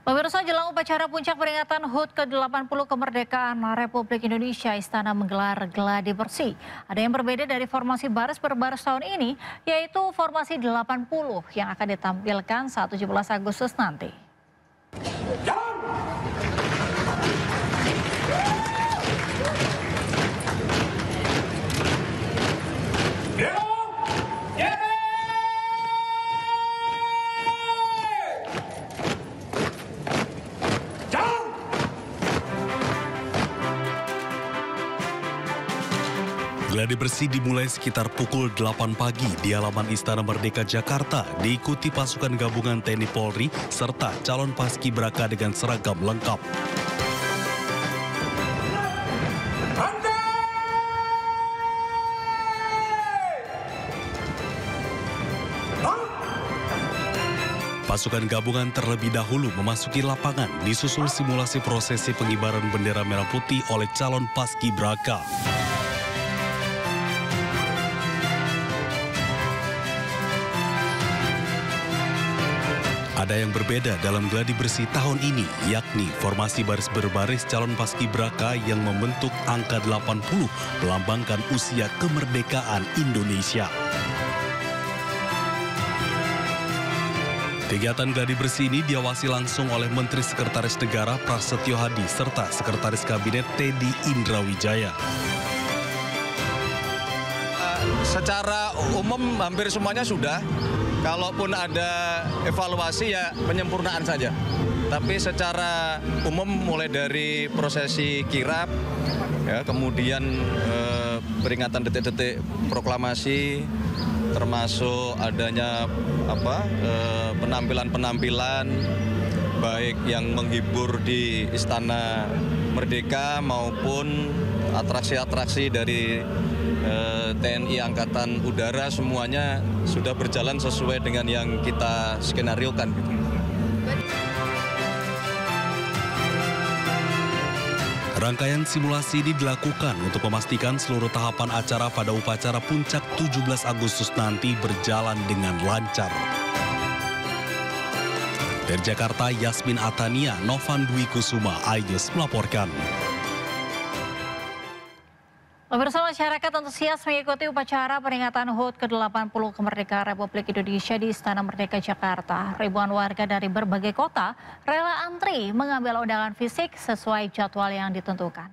Pemirsa, jelang upacara puncak peringatan HUT ke-80 kemerdekaan Republik Indonesia, Istana menggelar gladi bersih. Ada yang berbeda dari formasi baris berbaris tahun ini, yaitu formasi 80 yang akan ditampilkan saat 17 Agustus nanti. Gladi bersih dimulai sekitar pukul 8 pagi di halaman Istana Merdeka Jakarta, diikuti pasukan gabungan TNI Polri serta calon paskibraka dengan seragam lengkap. Pasukan gabungan terlebih dahulu memasuki lapangan, disusul simulasi prosesi pengibaran bendera merah putih oleh calon paskibraka. Ada yang berbeda dalam gladi bersih tahun ini, yakni formasi baris berbaris calon paskibraka yang membentuk angka 80 melambangkan usia kemerdekaan Indonesia. Kegiatan gladi bersih ini diawasi langsung oleh Menteri Sekretaris Negara Prasetyo Hadi serta Sekretaris Kabinet Teddy Indrawijaya. Secara umum hampir semuanya sudah. Kalaupun ada evaluasi ya penyempurnaan saja. Tapi secara umum mulai dari prosesi kirap, ya, kemudian peringatan detik-detik proklamasi, termasuk adanya penampilan-penampilan baik yang menghibur di Istana Merdeka maupun atraksi-atraksi dari TNI Angkatan Udara, semuanya sudah berjalan sesuai dengan yang kita skenariokan. Rangkaian simulasi ini dilakukan untuk memastikan seluruh tahapan acara pada upacara puncak 17 Agustus nanti berjalan dengan lancar. Dari Jakarta, Yasmin Atania, Novan Dwi Kusuma, iNews melaporkan. Pemirsa, masyarakat antusias mengikuti upacara peringatan HUT ke-80 kemerdekaan Republik Indonesia di Istana Merdeka Jakarta. Ribuan warga dari berbagai kota rela antri mengambil undangan fisik sesuai jadwal yang ditentukan.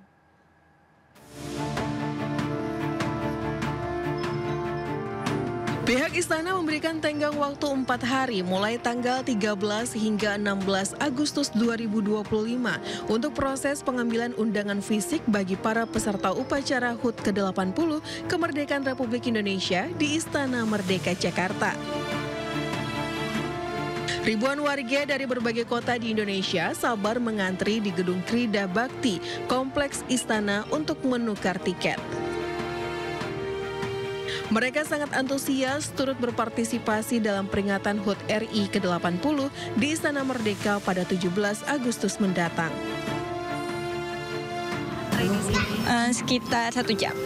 Pihak istana memberikan tenggang waktu 4 hari mulai tanggal 13 hingga 16 Agustus 2025 untuk proses pengambilan undangan fisik bagi para peserta upacara HUT ke-80 kemerdekaan Republik Indonesia di Istana Merdeka Jakarta. Ribuan warga dari berbagai kota di Indonesia sabar mengantri di Gedung Krida Bakti, Kompleks Istana untuk menukar tiket. Mereka sangat antusias turut berpartisipasi dalam peringatan HUT RI ke-80 di Istana Merdeka pada 17 Agustus mendatang. Sekitar 1 jam.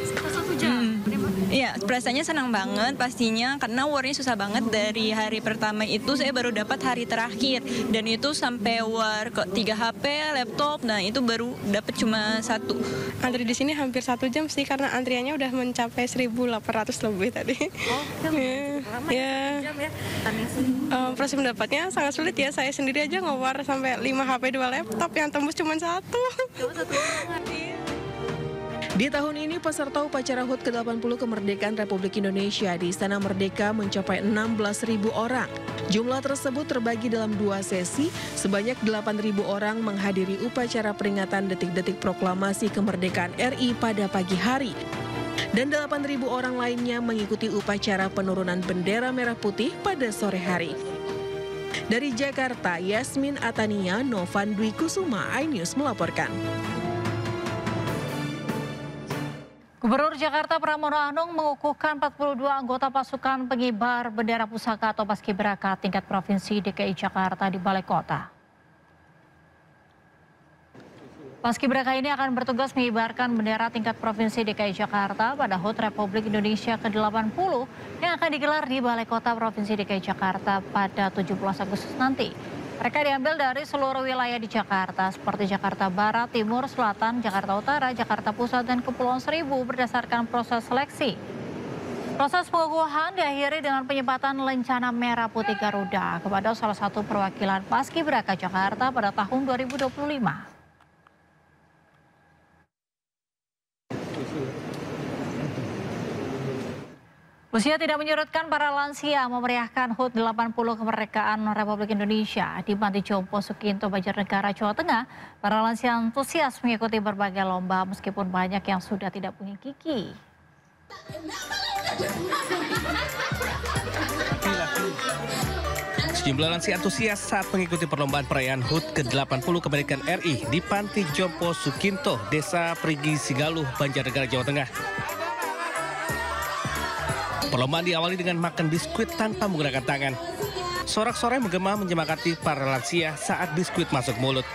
Iya, perasaannya senang banget pastinya karena warnya susah banget. Dari hari pertama itu saya baru dapat hari terakhir dan itu sampai war ke 3 HP, laptop, nah itu baru dapat cuma 1. Antri di sini hampir 1 jam sih karena antriannya udah mencapai 1.800 lebih tadi. Oh, ya. Jam ya. Proses mendapatnya sangat sulit ya. Saya sendiri aja ngewar sampai 5 HP 2 laptop yang tembus cuma 1. Cuma 1. Di tahun ini peserta upacara HUT ke-80 kemerdekaan Republik Indonesia di Istana Merdeka mencapai 16.000 orang. Jumlah tersebut terbagi dalam 2 sesi, sebanyak 8.000 orang menghadiri upacara peringatan detik-detik proklamasi kemerdekaan RI pada pagi hari. Dan 8.000 orang lainnya mengikuti upacara penurunan bendera merah putih pada sore hari. Dari Jakarta, Yasmin Atania, Novan Dwi Kusuma, iNews melaporkan. Gubernur Jakarta Pramono Anung mengukuhkan 42 anggota pasukan pengibar bendera pusaka atau paskibraka tingkat provinsi DKI Jakarta di Balai Kota. Paskibraka ini akan bertugas mengibarkan bendera tingkat provinsi DKI Jakarta pada HUT Republik Indonesia ke-80 yang akan digelar di Balai Kota Provinsi DKI Jakarta pada 17 Agustus nanti. Mereka diambil dari seluruh wilayah di Jakarta, seperti Jakarta Barat, Timur, Selatan, Jakarta Utara, Jakarta Pusat, dan Kepulauan Seribu berdasarkan proses seleksi. Proses pengukuhan diakhiri dengan penyempatan lencana merah putih Garuda kepada salah satu perwakilan Paskibraka Jakarta pada tahun 2025. Usia tidak menyurutkan para lansia memeriahkan HUT 80 kemerdekaan Republik Indonesia di Panti Jompo Sukinto, Banjarnegara, Jawa Tengah. Para lansia antusias mengikuti berbagai lomba meskipun banyak yang sudah tidak punya gigi. Sejumlah lansia antusias saat mengikuti perlombaan perayaan HUT ke-80 kemerdekaan RI di Panti Jompo Sukinto, Desa Perigi Sigaluh, Banjarnegara, Jawa Tengah. Perlombaan diawali dengan makan biskuit tanpa menggunakan tangan. Sorak-sorai menggema menyemangati para lansia saat biskuit masuk mulut.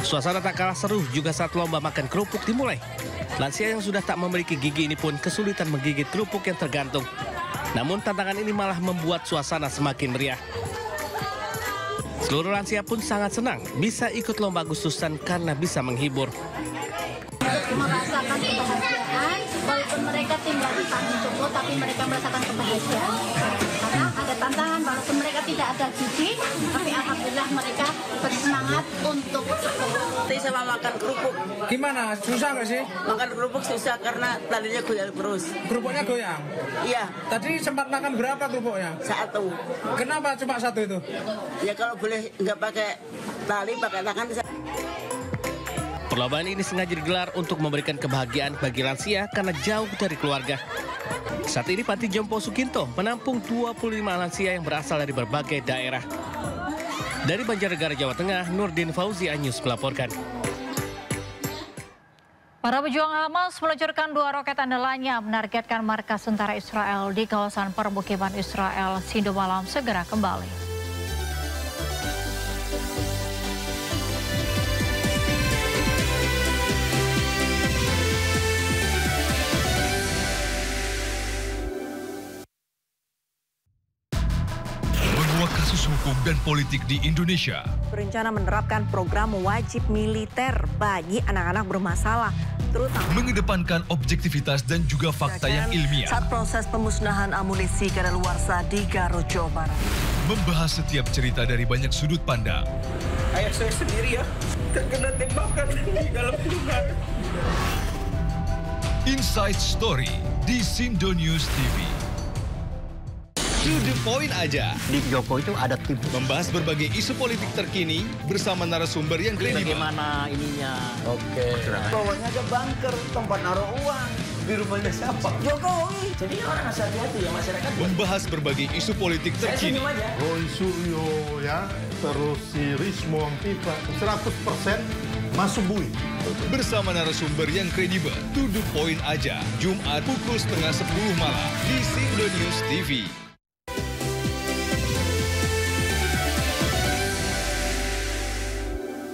Suasana tak kalah seru juga saat lomba makan kerupuk dimulai. Lansia yang sudah tak memiliki gigi ini pun kesulitan menggigit kerupuk yang tergantung. Namun tantangan ini malah membuat suasana semakin meriah. Seluruh lansia pun sangat senang bisa ikut lomba Agustusan karena bisa menghibur. Merasakan kebahagiaan, walaupun mereka tinggal di Panti Jompo, tapi mereka merasakan kebahagiaan. Karena ada tantangan, walaupun mereka tidak ada gigi, tapi alhamdulillah mereka bersemangat untuk sekolah. Sama makan kerupuk. Gimana? Susah nggak sih? Makan kerupuk susah karena tadinya goyang terus. Kerupuknya goyang? Iya. Tadi sempat makan berapa kerupuknya? 1. Kenapa cuma 1 itu? Ya kalau boleh nggak pakai tali, pakai tangan. Perlombaan ini sengaja digelar untuk memberikan kebahagiaan bagi lansia karena jauh dari keluarga. Saat ini Panti Jompo Sukinto menampung 25 lansia yang berasal dari berbagai daerah. Dari Banjarnegara, Jawa Tengah, Nurdin Fauzi Anyus melaporkan. Para pejuang Hamas meluncurkan 2 roket andalannya menargetkan markas tentara Israel di kawasan permukiman Israel Sido malam segera kembali. Kasus hukum dan politik di Indonesia. Berencana menerapkan program wajib militer bagi anak-anak bermasalah, terutama mengedepankan objektivitas dan juga fakta yang ilmiah. Saat proses pemusnahan amunisi kadaluarsa di Garut, Jawa Barat. Membahas setiap cerita dari banyak sudut pandang. Ayah saya sendiri ya, terkena tembakan di dalam kurungan. Inside Story di Sindo News TV. To the point aja. Di Joko itu ada tim. Membahas berbagai isu politik terkini bersama narasumber yang kredibel. Bagaimana ininya? Oke. Bawahnya ada bunker, tempat naruh uang. Di rumahnya siapa? Jokowi. Jadi orang harus hati-hati ya masyarakat. Membahas berbagai isu politik terkini. Roy Suryo ya, terus si Rismo Pipa 100% masuk bui. Bersama narasumber yang kredibel. To the point aja. Jumat pukul 9:30 malam di Sindo News TV.